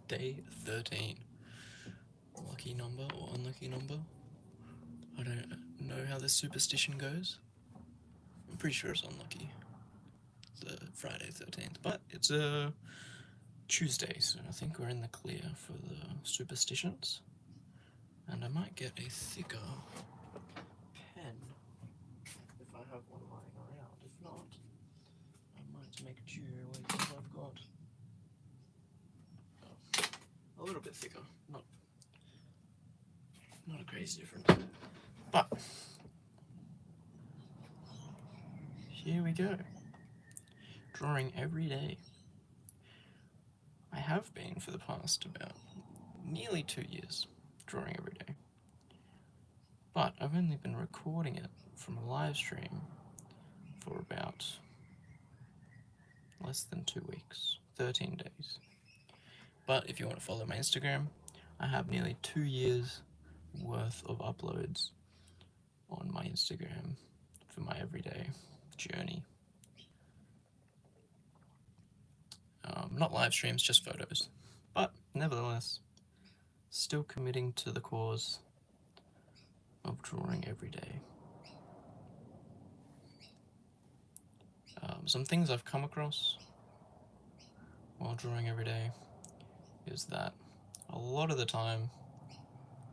Day 13. Lucky number or unlucky number? I don't know how this superstition goes. I'm pretty sure it's unlucky. The Friday 13th, but it's a Tuesday, so I think we're in the clear for the superstitions. And I might get a thicker pen if I have one lying around. If not, I might make do with what I've got. A little bit thicker, not a crazy difference. But here we go. Drawing every day. I have been for the past about nearly 2 years drawing every day. But I've only been recording it from a live stream for about less than 2 weeks, 13 days. But if you want to follow my Instagram, I have nearly 2 years worth of uploads on my Instagram for my everyday journey. Not live streams, just photos. But nevertheless, still committing to the cause of drawing every day. Some things I've come across while drawing every day is that a lot of the time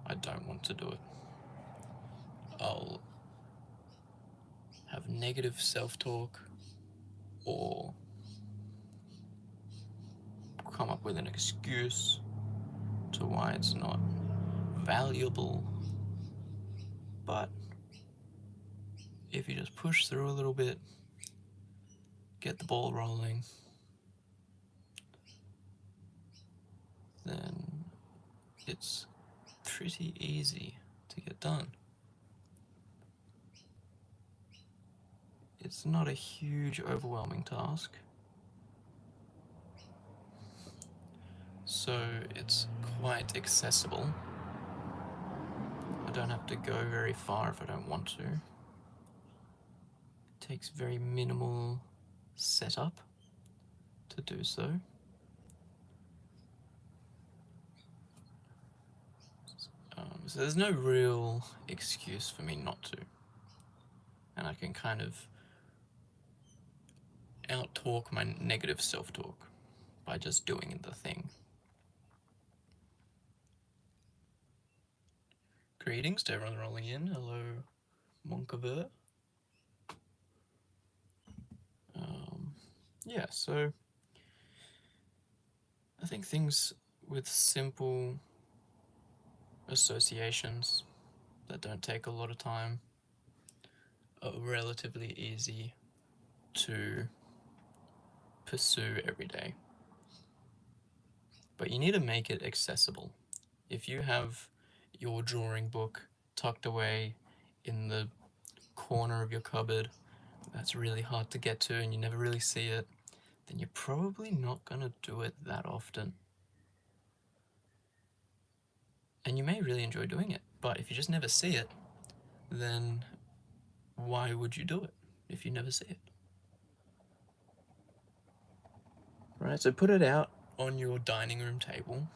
I don't want to do it. I'll have negative self-talk or come up with an excuse to why it's not valuable. But if you just push through a little bit, get the ball rolling, then it's pretty easy to get done. It's not a huge, overwhelming task. So it's quite accessible. I don't have to go very far if I don't want to. It takes very minimal setup to do so. So there's no real excuse for me not to. And I can kind of out-talk my negative self-talk by just doing the thing. Greetings to everyone rolling in. Hello, Monkaver. Yeah, so I think things with simple associations that don't take a lot of time are relatively easy to pursue every day. But you need to make it accessible. If you have your drawing book tucked away in the corner of your cupboard that's really hard to get to and you never really see it, then you're probably not going to do it that often. And you may really enjoy doing it, but if you just never see it, then why would you do it if you never see it? Right, so put it out on your dining room table,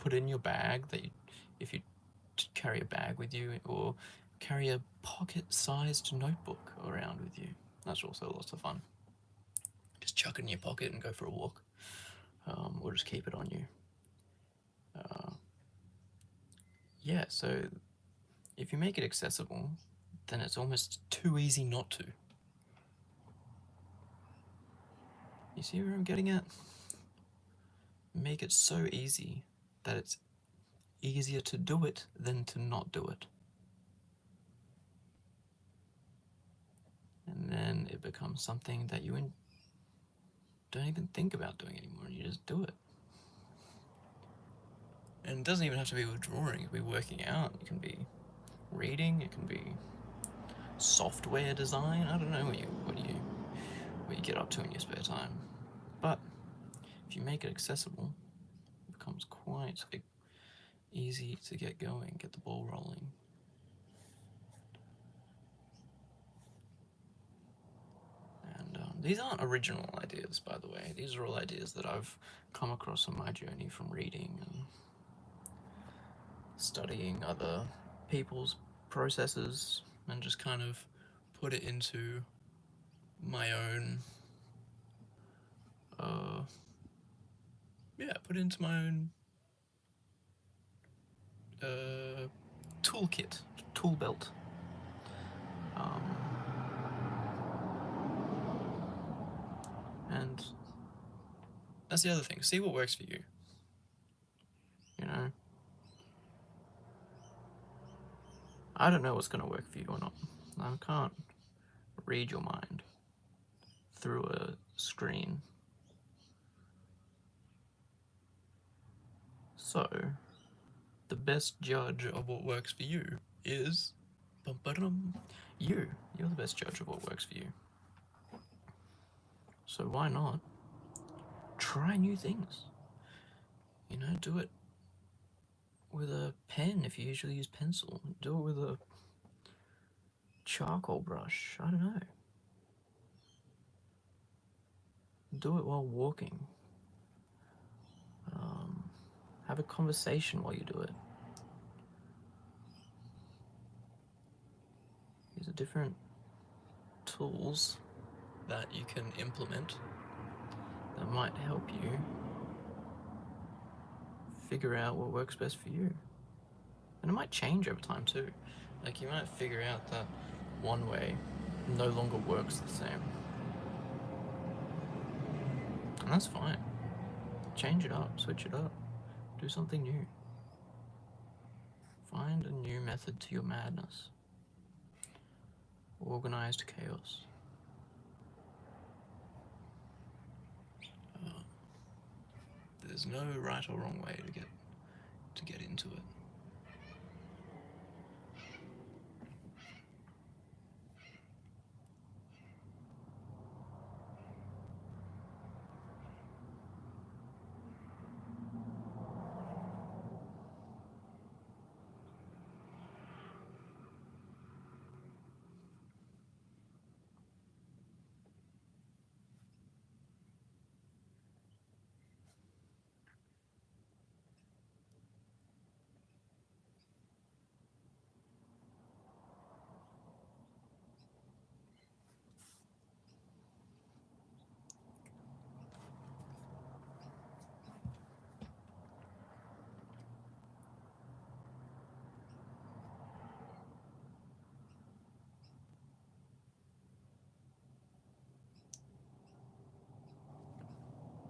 put it in your bag that if you carry a bag with you, or carry a pocket-sized notebook around with you. That's also lots of fun. Just chuck it in your pocket and go for a walk, or just keep it on you. Yeah, so if you make it accessible, then it's almost too easy not to. You see where I'm getting at? Make it so easy that it's easier to do it than to not do it. And then it becomes something that you don't even think about doing anymore, you just do it. And it doesn't even have to be with drawing, it can be working out, it can be reading, it can be software design. I don't know what you get up to in your spare time. But if you make it accessible, it becomes quite easy to get going, get the ball rolling. And These aren't original ideas, by the way. These are all ideas that I've come across on my journey from reading and studying other people's processes and just kind of put it into my own put it into my own toolkit, tool belt. And that's the other thing. See what works for you. You know? I don't know what's going to work for you or not. I can't read your mind through a screen. So, the best judge of what works for you is you. You're the best judge of what works for you. So why not try new things? You know, do it with a pen if you usually use pencil. Do it with a charcoal brush. I don't know. Do it while walking. Have a conversation while you do it. These are different tools that you can implement that might help you figure out what works best for you. And it might change over time too. Like you might figure out that one way no longer works the same. And that's fine. Change it up, switch it up, do something new. Find a new method to your madness. Organized chaos. There's no right or wrong way to get into it.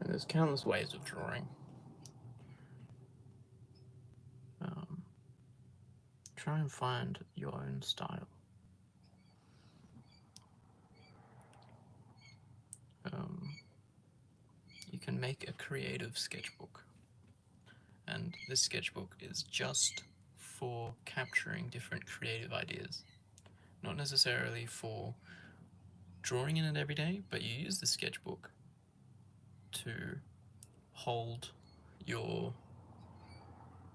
And there's countless ways of drawing. Try and find your own style. You can make a creative sketchbook. And this sketchbook is just for capturing different creative ideas. Not necessarily for drawing in it every day, but you use the sketchbook to hold your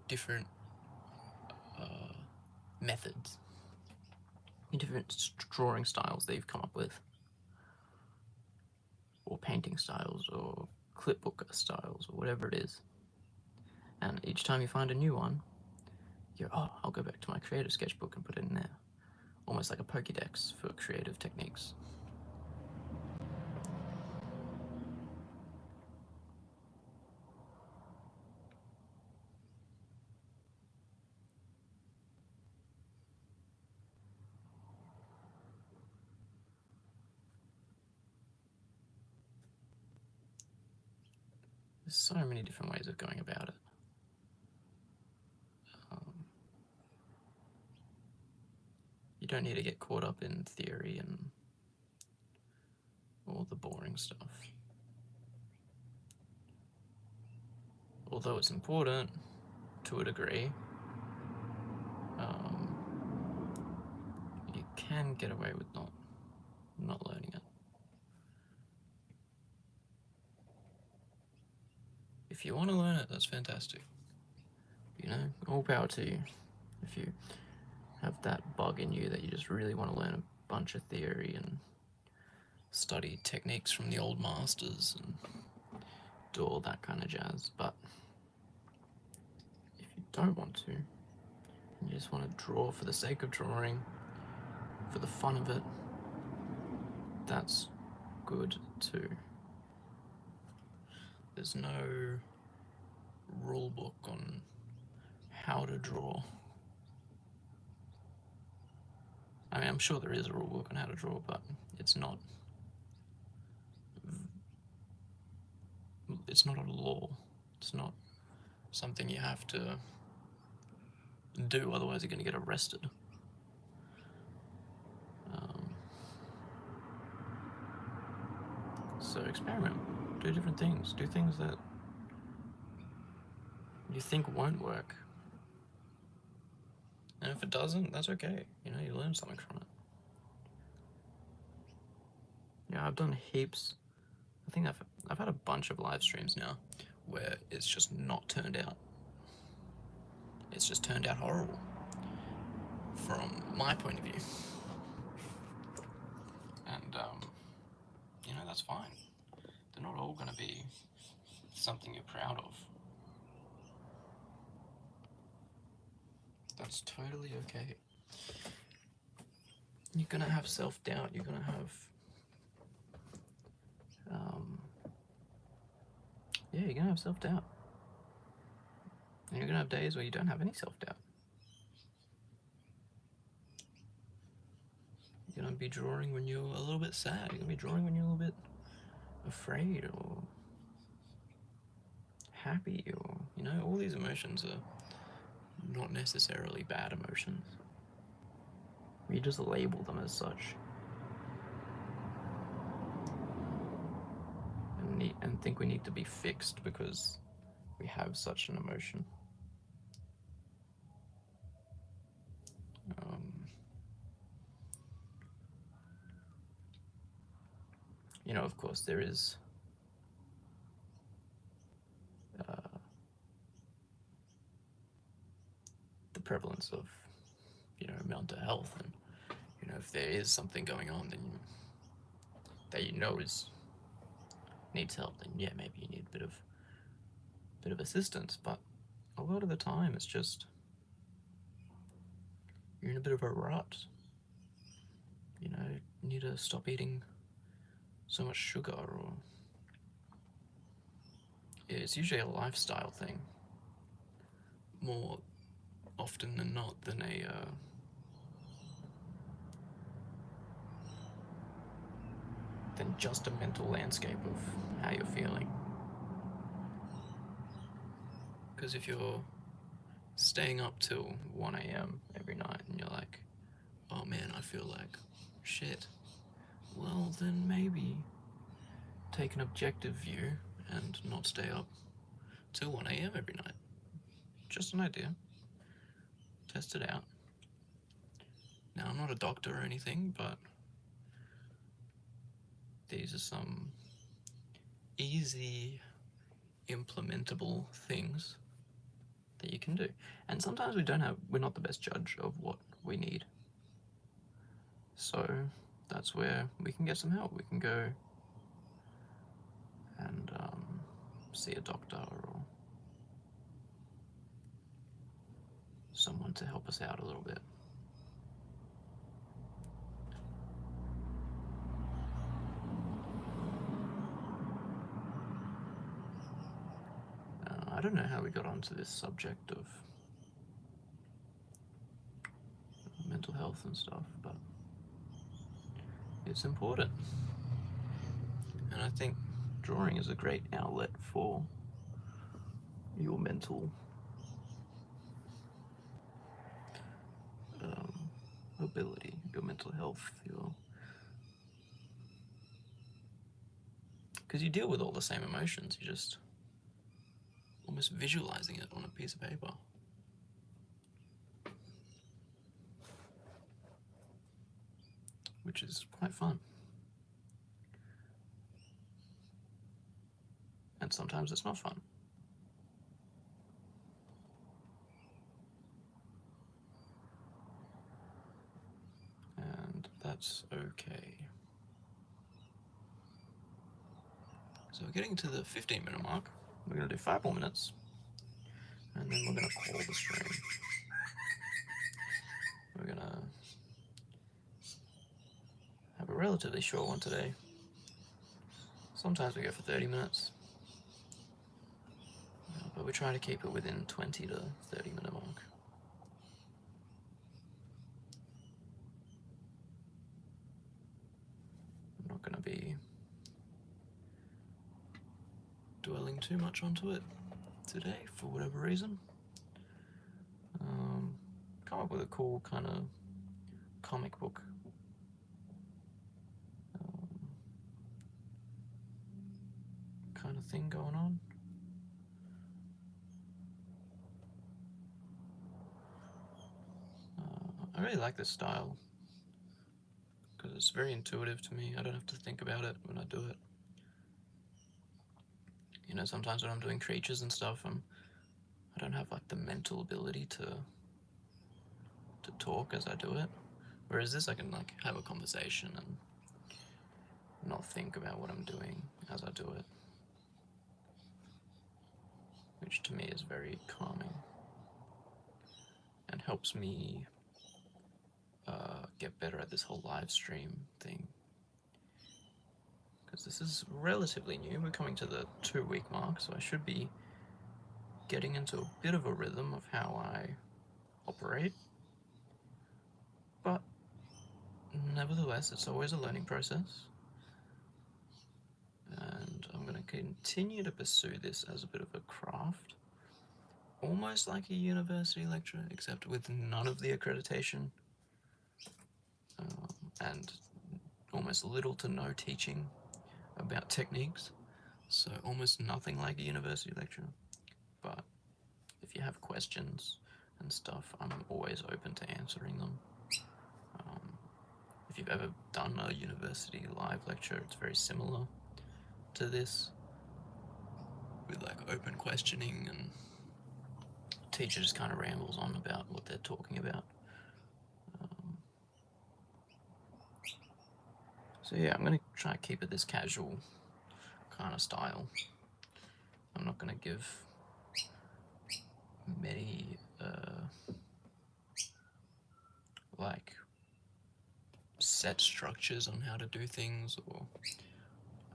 different methods, different drawing styles that you've come up with, or painting styles, or clipbook styles, or whatever it is. And each time you find a new one, you're, I'll go back to my creative sketchbook and put it in there. Almost like a Pokédex for creative techniques. There's so many different ways of going about it. You don't need to get caught up in theory and all the boring stuff. Although it's important to a degree, you can get away with not learning it. If you want to learn it, that's fantastic. You know, all power to you. If you have that bug in you that you just really want to learn a bunch of theory and study techniques from the old masters and do all that kind of jazz. But if you don't want to, you just want to draw for the sake of drawing, for the fun of it, that's good too. There's no rule book on how to draw. I mean, I'm sure there is a rule book on how to draw, but it's not a law. It's not something you have to do, otherwise you're going to get arrested. So experiment, do different things, do things that you think won't work. And if it doesn't, that's okay. You know, you learn something from it. Yeah, I've done heaps. I think I've had a bunch of live streams now where it's just not turned out. It's just turned out horrible from my point of view. And, you know, that's fine. They're not all going to be something you're proud of. That's totally okay. You're going to have self-doubt. You're going to have... you're going to have self-doubt. And you're going to have days where you don't have any self-doubt. You're going to be drawing when you're a little bit sad. You're going to be drawing when you're a little bit afraid or happy, or, you know, all these emotions are not necessarily bad emotions. We just label them as such. And think we need to be fixed because we have such an emotion. You know, of course, there is the prevalence of, you know, mental health, and, you know, if there is something going on, then that you know needs help, then yeah, maybe you need a bit of assistance. But a lot of the time, it's just you're in a bit of a rut. You know, you need to stop eating so much sugar, or it's usually a lifestyle thing more often than not than than just a mental landscape of how you're feeling. Because if you're staying up till 1 a.m. every night and you're like, oh man, I feel like shit, well then maybe take an objective view and not stay up till 1 a.m. every night. Just an idea. Test it out. Now, I'm not a doctor or anything, but these are some easy implementable things that you can do. And sometimes we're not the best judge of what we need. So that's where we can get some help. We can go and see a doctor or someone to help us out a little bit. I don't know how we got onto this subject of mental health and stuff, but it's important. And I think drawing is a great outlet for your mental ability, your mental health, because you deal with all the same emotions, you're just almost visualizing it on a piece of paper. Which is quite fun. And sometimes it's not fun. And that's okay. So we're getting to the 15-minute mark. We're going to do 5 more minutes, and then we're going to call the stream. We're going to have a relatively short one today. Sometimes we go for 30 minutes, but we try to keep it within 20 to 30 minute mark. I'm not going to be dwelling too much onto it today for whatever reason. Come up with a cool kind of comic book kind of thing going on. I really like this style because it's very intuitive to me. I don't have to think about it when I do it. You know, sometimes when I'm doing creatures and stuff, I don't have like the mental ability to talk as I do it. Whereas this, I can like have a conversation and not think about what I'm doing as I do it, which to me is very calming and helps me get better at this whole live stream thing. Because this is relatively new. We're coming to the 2-week mark, so I should be getting into a bit of a rhythm of how I operate. But nevertheless, it's always a learning process. And I'm going to continue to pursue this as a bit of a craft. Almost like a university lecture, except with none of the accreditation. And almost little to no teaching about techniques. So almost nothing like a university lecture. But if you have questions and stuff, I'm always open to answering them. If you've ever done a university live lecture, it's very similar to this, with like open questioning, and teacher just kind of rambles on about what they're talking about. So yeah, I'm going to try to keep it this casual kind of style. I'm not going to give many like set structures on how to do things, or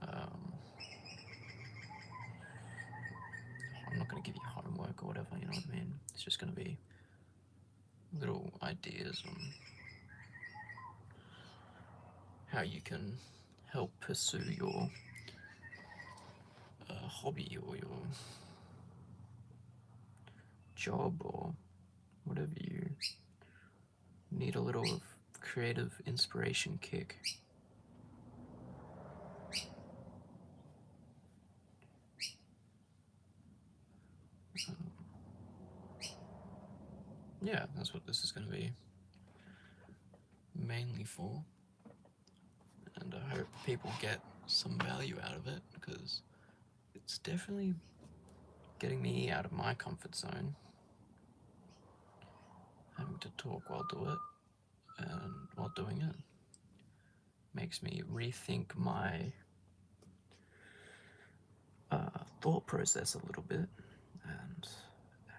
I'm not going to give you homework or whatever, you know what I mean? It's just going to be little ideas on how you can help pursue your hobby or your job, or whatever you need a little of creative inspiration kick. Yeah, that's what this is going to be mainly for. And I hope people get some value out of it, because it's definitely getting me out of my comfort zone. Having to talk while do it, and while doing it makes me rethink my thought process a little bit, and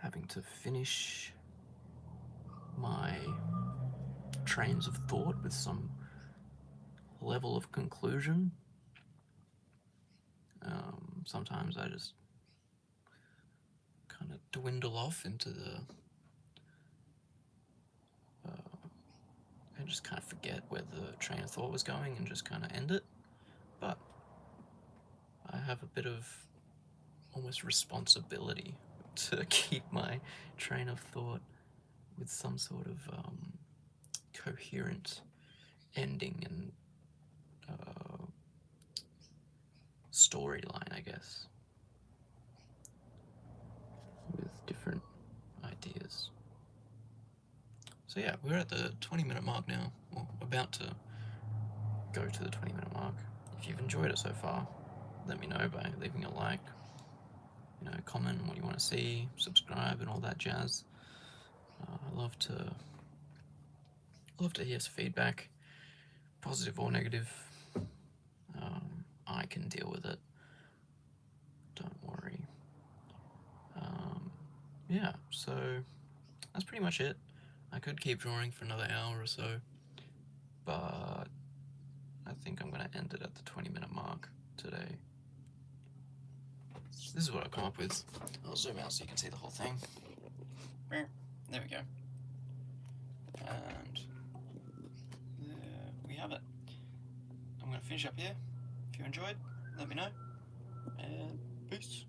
having to finish my trains of thought with some level of conclusion. Sometimes I just kind of dwindle off into the and just kind of forget where the train of thought was going and just kind of end it. But I have a bit of almost responsibility to keep my train of thought with some sort of coherent ending and storyline, I guess, with different ideas. So yeah, we're at the 20-minute mark now, or about to go to the 20-minute mark. If you've enjoyed it so far, let me know by leaving a like, you know, comment what you want to see, subscribe, and all that jazz. I love to hear some feedback, positive or negative. I can deal with it. yeah, so that's pretty much it. I could keep drawing for another hour or so, but I think I'm gonna end it at the 20-minute mark today. This is what I've come up with. I'll zoom out so you can see the whole thing. There we go. And there we have it. I'm gonna finish up here. If you enjoyed, let me know. And peace.